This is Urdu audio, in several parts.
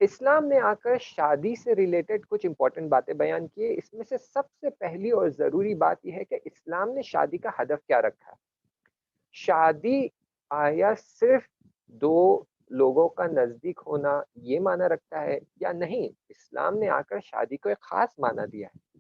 اسلام نے آ کر شادی سے ریلیٹڈ کچھ امپورٹنٹ باتیں بیان کی ہے۔ اس میں سے سب سے پہلی اور ضروری بات یہ ہے کہ اسلام نے شادی کا ہدف کیا رکھا ہے۔ شادی آیا صرف دو لوگوں کا نزدیک ہونا یہ معنی رکھتا ہے یا نہیں؟ اسلام نے آ کر شادی کو ایک خاص معنی دیا ہے۔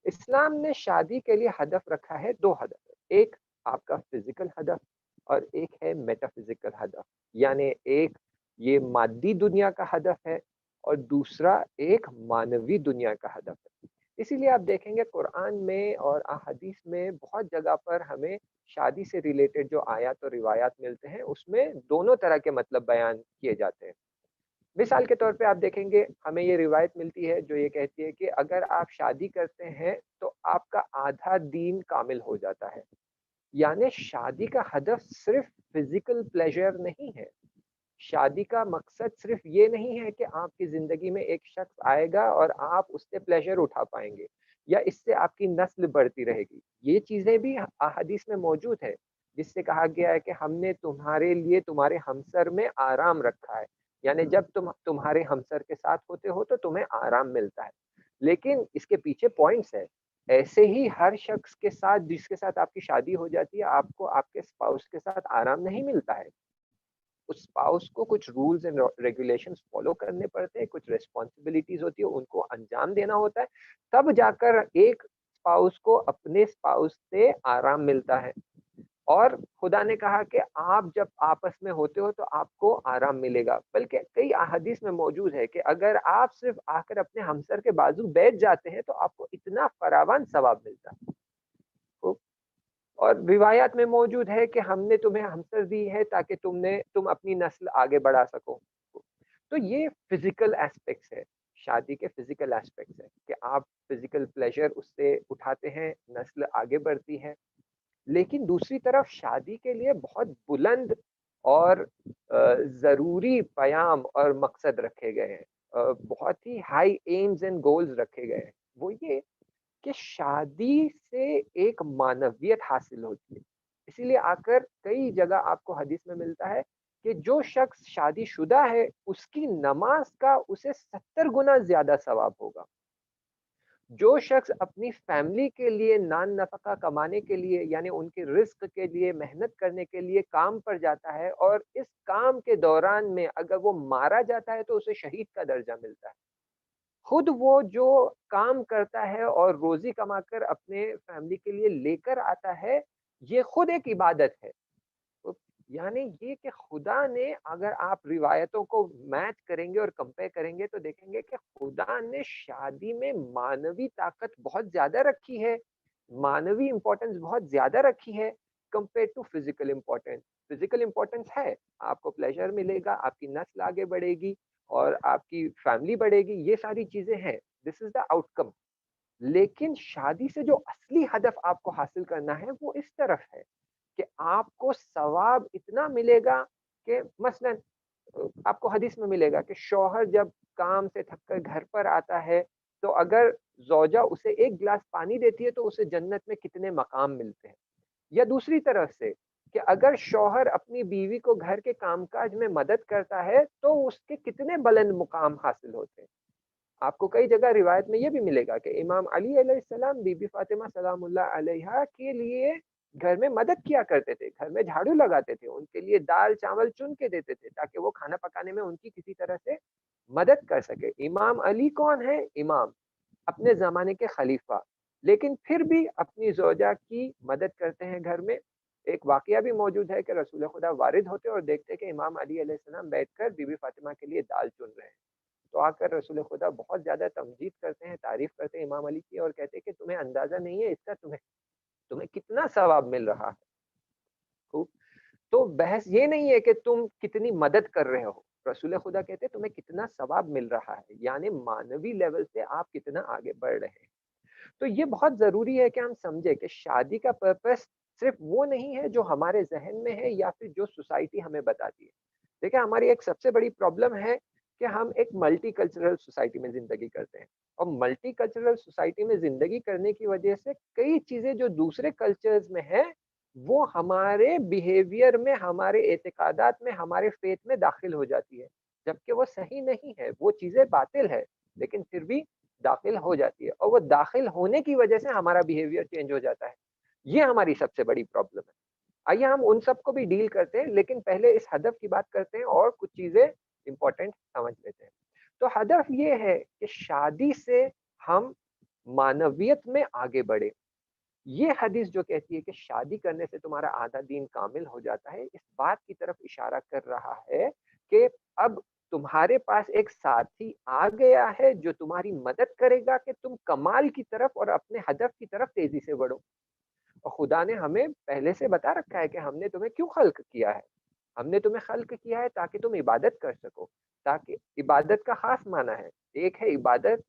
اسلام نے شادی کے لیے ہدف رکھا ہے، دو ہدف، ایک آپ کا فزیکل ہدف اور ایک ہے میٹا فزیکل ہدف، یعنی ایک یہ مادی دنیا کا ہدف ہے اور دوسرا ایک مانوی دنیا کا ہدف ہے۔ اسی لیے آپ دیکھیں گے قرآن میں اور احادیث میں بہت جگہ پر ہمیں شادی سے ریلیٹڈ جو آیات اور روایات ملتے ہیں اس میں دونوں طرح کے مطلب بیان کیے جاتے ہیں۔ مثال کے طور پہ آپ دیکھیں گے ہمیں یہ روایت ملتی ہے جو یہ کہتی ہے کہ اگر آپ شادی کرتے ہیں تو آپ کا آدھا دین کامل ہو جاتا ہے، یعنی شادی کا ہدف صرف فزیکل پلیجر نہیں ہے۔ شادی کا مقصد صرف یہ نہیں ہے کہ آپ کی زندگی میں ایک شخص آئے گا اور آپ اس سے پلیجر اٹھا پائیں گے یا اس سے آپ کی نسل بڑھتی رہے گی۔ یہ چیزیں بھی احادیث میں موجود ہے جس سے کہا گیا ہے کہ ہم نے تمہارے لیے تمہارے ہمسر میں آرام رکھا ہے، یعنی جب تم تمہارے ہمسر کے ساتھ ہوتے ہو تو تمہیں آرام ملتا ہے۔ لیکن اس کے پیچھے پوائنٹس ہے۔ ایسے ہی ہر شخص کے ساتھ جس کے ساتھ آپ کی شادی ہو جاتی ہے آپ کو آپ کے اسپاؤس کے ساتھ آرام نہیں ملتا ہے۔ اس اسپاؤس کو کچھ رولز اینڈ ریگولیشنز فالو کرنے پڑتے ہیں، کچھ ریسپانسبلٹیز ہوتی ہے ان کو انجام دینا ہوتا ہے، تب جا کر ایک اسپاؤس کو اپنے اسپاؤس سے آرام ملتا ہے۔ اور خدا نے کہا کہ آپ جب آپس میں ہوتے ہو تو آپ کو آرام ملے گا، بلکہ کئی احادیث میں موجود ہے کہ اگر آپ صرف آ کر اپنے ہمسر کے بازو بیٹھ جاتے ہیں تو آپ کو اتنا فراوان ثواب ملتا ہے۔ اور روایات میں موجود ہے کہ ہم نے تمہیں ہمسر دی ہے تاکہ تم اپنی نسل آگے بڑھا سکو۔ تو یہ فزیکل ایسپیکٹس ہے، شادی کے فزیکل ایسپیکٹس ہے کہ آپ فزیکل پلیجر اس سے اٹھاتے ہیں، نسل آگے بڑھتی ہے۔ لیکن دوسری طرف شادی کے لیے بہت بلند اور ضروری پیام اور مقصد رکھے گئے ہیں، بہت ہی ہائی ایمز اینڈ گولز رکھے گئے ہیں۔ وہ یہ کہ شادی سے ایک معنویت حاصل ہوتی ہے۔ اسی لیے آ کر کئی جگہ آپ کو حدیث میں ملتا ہے کہ جو شخص شادی شدہ ہے اس کی نماز کا اسے 70 گنا زیادہ ثواب ہوگا۔ جو شخص اپنی فیملی کے لیے نان نفقہ کمانے کے لیے یعنی ان کے رزق کے لیے محنت کرنے کے لیے کام پر جاتا ہے اور اس کام کے دوران میں اگر وہ مارا جاتا ہے تو اسے شہید کا درجہ ملتا ہے۔ خود وہ جو کام کرتا ہے اور روزی کما کر اپنے فیملی کے لیے لے کر آتا ہے یہ خود ایک عبادت ہے۔ یعنی یہ کہ خدا نے، اگر آپ روایتوں کو میچ کریں گے اور کمپیئر کریں گے تو دیکھیں گے کہ خدا نے شادی میں مانوی طاقت بہت زیادہ رکھی ہے، مانوی امپورٹنس بہت زیادہ رکھی ہے compare to physical importance. Physical importance ہے، آپ کو پلیجر ملے گا، آپ کی نسل آگے بڑھے گی اور آپ کی فیملی بڑھے گی، یہ ساری چیزیں ہیں، دس از دا آؤٹ کم۔ لیکن شادی سے جو اصلی ہدف آپ کو حاصل کرنا ہے وہ اس طرف ہے کہ آپ کو ثواب اتنا ملے گا کہ مثلا آپ کو حدیث میں ملے گا کہ شوہر جب کام سے تھک کر گھر پر آتا ہے تو اگر زوجہ اسے ایک گلاس پانی دیتی ہے تو اسے جنت میں کتنے مقام ملتے ہیں۔ یا دوسری طرف سے کہ اگر شوہر اپنی بیوی کو گھر کے کام کاج میں مدد کرتا ہے تو اس کے کتنے بلند مقام حاصل ہوتے ہیں۔ آپ کو کئی جگہ روایت میں یہ بھی ملے گا کہ امام علی علیہ السلام بی بی فاطمہ سلام اللہ علیہا کے لیے گھر میں مدد کیا کرتے تھے، گھر میں جھاڑو لگاتے تھے، ان کے لیے دال چاول چن کے دیتے تھے تاکہ وہ کھانا پکانے میں ان کی کسی طرح سے مدد کر سکے۔ امام علی کون ہے؟ امام، اپنے زمانے کے خلیفہ، لیکن پھر بھی اپنی زوجہ کی مدد کرتے ہیں گھر میں۔ ایک واقعہ بھی موجود ہے کہ رسول خدا وارد ہوتے اور دیکھتے کہ امام علی علیہ السلام بیٹھ کر بی بی فاطمہ کے لیے دال چن رہے ہیں، تو آ کر رسول خدا بہت زیادہ تمجید کرتے ہیں، تعریف کرتے ہیں امام علی کی اور کہتے ہیں کہ تمہیں اندازہ نہیں ہے اس کا تمہیں کتنا ثواب مل رہا ہے۔ خوب، تو بحث یہ نہیں ہے کہ تم کتنی مدد کر رہے ہو، رسول خدا کہتے ہیں تمہیں کتنا ثواب مل رہا ہے، یعنی مانوی لیول سے آپ کتنا آگے بڑھ رہے ہیں۔ تو یہ بہت ضروری ہے کہ ہم سمجھے کہ شادی کا پرپس صرف وہ نہیں ہے جو ہمارے ذہن میں ہے یا پھر جو سوسائٹی ہمیں بتاتی ہے۔ دیکھیں ہماری ایک سب سے بڑی پرابلم ہے کہ ہم ایک ملٹی کلچرل سوسائٹی میں زندگی کرتے ہیں، اور ملٹی کلچرل سوسائٹی میں زندگی کرنے کی وجہ سے کئی چیزیں جو دوسرے کلچرز میں ہیں وہ ہمارے بیہیویئر میں، ہمارے اعتقادات میں، ہمارے فیتھ میں داخل ہو جاتی ہے۔ جبکہ وہ صحیح نہیں ہے، وہ چیزیں باطل ہے، لیکن پھر بھی داخل ہو جاتی ہے، اور وہ داخل ہونے کی وجہ سے ہمارا بیہیویئر چینج ہو جاتا ہے. یہ ہماری سب سے بڑی پرابلم ہے. آئیے ہم ان سب کو بھی ڈیل کرتے ہیں، لیکن پہلے اس ہدف کی بات کرتے ہیں اور کچھ چیزیں امپورٹنٹ سمجھ لیتے ہیں. تو ہدف یہ ہے کہ شادی سے ہم مانویت میں آگے بڑھے. یہ حدیث جو کہتی ہے کہ شادی کرنے سے تمہارا آدھا دین کامل ہو جاتا ہے، اس بات کی طرف اشارہ کر رہا ہے کہ اب تمہارے پاس ایک ساتھی آ گیا ہے جو تمہاری مدد کرے گا کہ تم کمال کی طرف اور اپنے ہدف کی طرف تیزی سے بڑھو. اور خدا نے ہمیں پہلے سے بتا رکھا ہے کہ ہم نے تمہیں کیوں خلق کیا ہے. ہم نے تمہیں خلق کیا ہے تاکہ تم عبادت کر سکو. تاکہ عبادت کا خاص معنی ہے، ایک ہے عبادت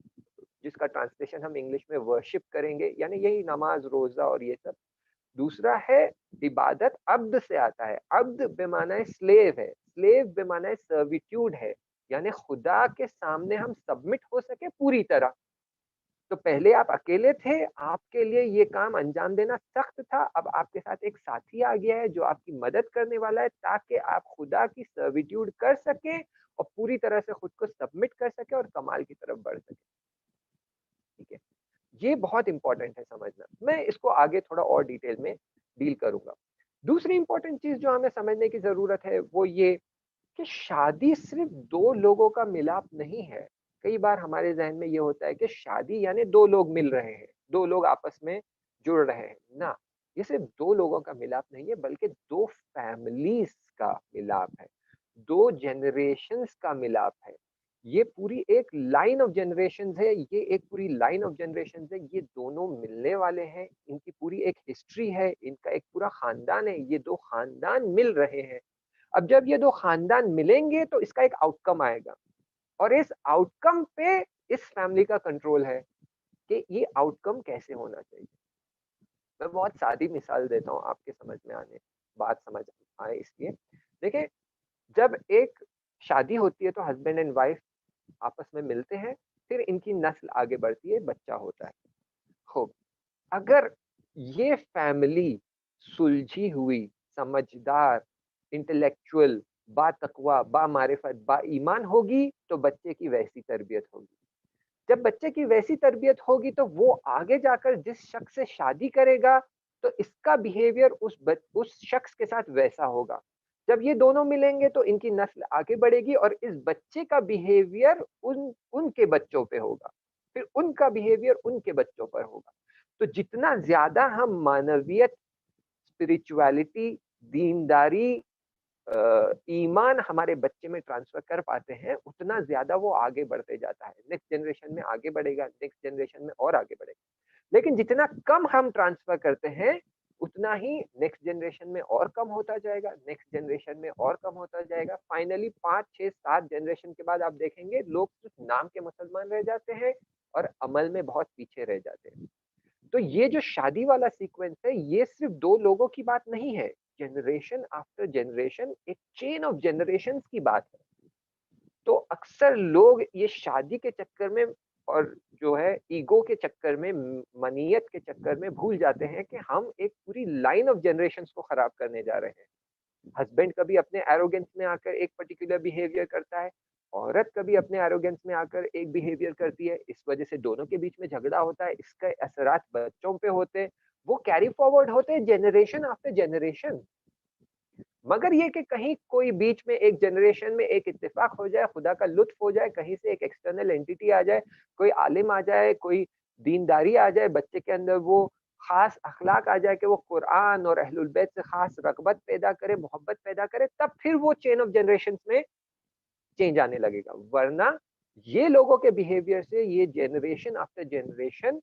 جس کا ٹرانسلیشن ہم انگلش میں ورشپ کریں گے، یعنی یہی نماز، روزہ اور یہ سب. دوسرا ہے عبادت، عبد سے آتا ہے. عبد بے معنی سلیو ہے، سلیو بے معنی سرویٹیوڈ ہے، یعنی خدا کے سامنے ہم سبمٹ ہو سکے پوری طرح. تو پہلے آپ اکیلے تھے، آپ کے لیے یہ کام انجام دینا سخت تھا، اب آپ کے ساتھ ایک ساتھی آ گیا ہے جو آپ کی مدد کرنے والا ہے تاکہ آپ خدا کی سرویٹیوڈ کر سکیں اور پوری طرح سے خود کو سبمٹ کر سکیں اور کمال کی طرف بڑھ سکیں. ٹھیک ہے، یہ بہت امپورٹنٹ ہے سمجھنا. میں اس کو آگے تھوڑا اور ڈیٹیل میں ڈیل کروں گا. دوسری امپورٹنٹ چیز جو ہمیں سمجھنے کی ضرورت ہے وہ یہ کہ شادی صرف دو لوگوں کا ملاپ نہیں ہے. کئی بار ہمارے ذہن میں یہ ہوتا ہے کہ شادی یعنی دو لوگ مل رہے ہیں، دو لوگ آپس میں جڑ رہے ہیں. نہ، یہ صرف دو لوگوں کا ملاپ نہیں ہے، بلکہ دو فیملیز کا ملاپ ہے، دو جنریشنز کا ملاپ ہے. یہ پوری ایک لائن آف جنریشنز ہے، یہ ایک پوری لائن آف جنریشنز ہے. یہ دونوں ملنے والے ہیں، ان کی پوری ایک ہسٹری ہے، ان کا ایک پورا خاندان ہے. یہ دو خاندان مل رہے ہیں. اب جب یہ دو خاندان ملیں گے تو اس کا ایک آؤٹ کم آئے گا، اور اس آؤٹ کم پہ اس فیملی کا کنٹرول ہے کہ یہ آؤٹ کم کیسے ہونا چاہیے. میں بہت سادی مثال دیتا ہوں آپ کے سمجھ میں آنے، بات سمجھ آئے اس لیے. دیکھیں، جب ایک شادی ہوتی ہے تو ہسبینڈ اینڈ وائف آپس میں ملتے ہیں، پھر ان کی نسل آگے بڑھتی ہے، بچہ ہوتا ہے. خوب، اگر یہ فیملی سلجھی ہوئی، سمجھدار، انٹلیکچوئل، با تقوی، با معرفت، با ایمان ہوگی تو بچے کی ویسی تربیت ہوگی. جب بچے کی ویسی تربیت ہوگی تو وہ آگے جا کر جس شخص سے شادی کرے گا تو اس کا بیہیویئر اس شخص کے ساتھ ویسا ہوگا. جب یہ دونوں ملیں گے تو ان کی نسل آگے بڑھے گی اور اس بچے کا بیہیویئر ان کے بچوں پہ ہوگا، پھر ان کا بیہیویئر ان کے بچوں پر ہوگا. تو جتنا زیادہ ہم مانویت، اسپرچویلٹی، دینداری، ایمان ہمارے بچے میں ٹرانسفر کر پاتے ہیں، اتنا زیادہ وہ آگے بڑھتے جاتا ہے. نیکسٹ جنریشن میں آگے بڑھے گا، نیکسٹ جنریشن میں اور آگے بڑھے گا. لیکن جتنا کم ہم ٹرانسفر کرتے ہیں اتنا ہی نیکسٹ جنریشن میں اور کم ہوتا جائے گا، نیکسٹ جنریشن میں اور کم ہوتا جائے گا. فائنلی 5 6 7 جنریشن کے بعد آپ دیکھیں گے لوگ صرف نام کے مسلمان رہ جاتے ہیں اور عمل میں بہت پیچھے رہ جاتے ہیں. تو یہ جو شادی والا سیکوینس ہے یہ صرف دو لوگوں کی بات نہیں ہے، جنریشن آفٹر جنریشن ایک چین آف جنریشن کی بات ہے. تو اکثر لوگ یہ شادی کے چکر میں اور جو ہے ایگو کے چکر میں، منیت کے چکر میں بھول جاتے ہیں کہ ہم ایک پوری لائن آف جنریشنز کو خراب کرنے جا رہے ہیں. ہسبینڈ کبھی اپنے ایروگنس میں آ کر ایک پرٹیکولر بیہیویئر کرتا ہے، عورت کبھی اپنے ایروگنس میں آ کر ایک بیہیویئر کرتی ہے، اس وجہ سے دونوں کے بیچ میں جھگڑا ہوتا ہے. اس کے اثرات بچوں پہ ہوتے، وہ کیری فارورڈ ہوتے جنریشن آفٹر جنریشن. مگر یہ کہ کہیں کوئی بیچ میں ایک جنریشن میں ایک اتفاق ہو جائے، خدا کا لطف ہو جائے، کہیں سے ایک ایکسٹرنل اینٹی آ جائے، کوئی عالم آ جائے، کوئی دینداری آ جائے، بچے کے اندر وہ خاص اخلاق آ جائے کہ وہ قرآن اور اہل البیت سے خاص رغبت پیدا کرے، محبت پیدا کرے، تب پھر وہ چین آف جنریشن میں چینج آنے لگے گا. ورنہ یہ لوگوں کے بیہیویئر سے یہ جنریشن آفٹر جنریشن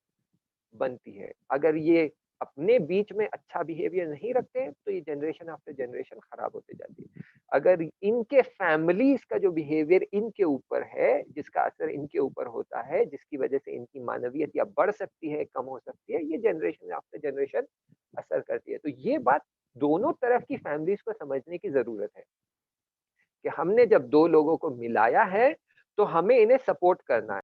بنتی ہے. اگر یہ اپنے بیچ میں اچھا بیہیویئر نہیں رکھتے تو یہ جنریشن آفٹر جنریشن خراب ہوتے جاتی ہے. اگر ان کے فیملیز کا جو بیہیویئر ان کے اوپر ہے، جس کا اثر ان کے اوپر ہوتا ہے، جس کی وجہ سے ان کی معنویت یا بڑھ سکتی ہے، کم ہو سکتی ہے، یہ جنریشن آفٹر جنریشن اثر کرتی ہے. تو یہ بات دونوں طرف کی فیملیز کو سمجھنے کی ضرورت ہے کہ ہم نے جب دو لوگوں کو ملایا ہے تو ہمیں انہیں سپورٹ کرنا ہے.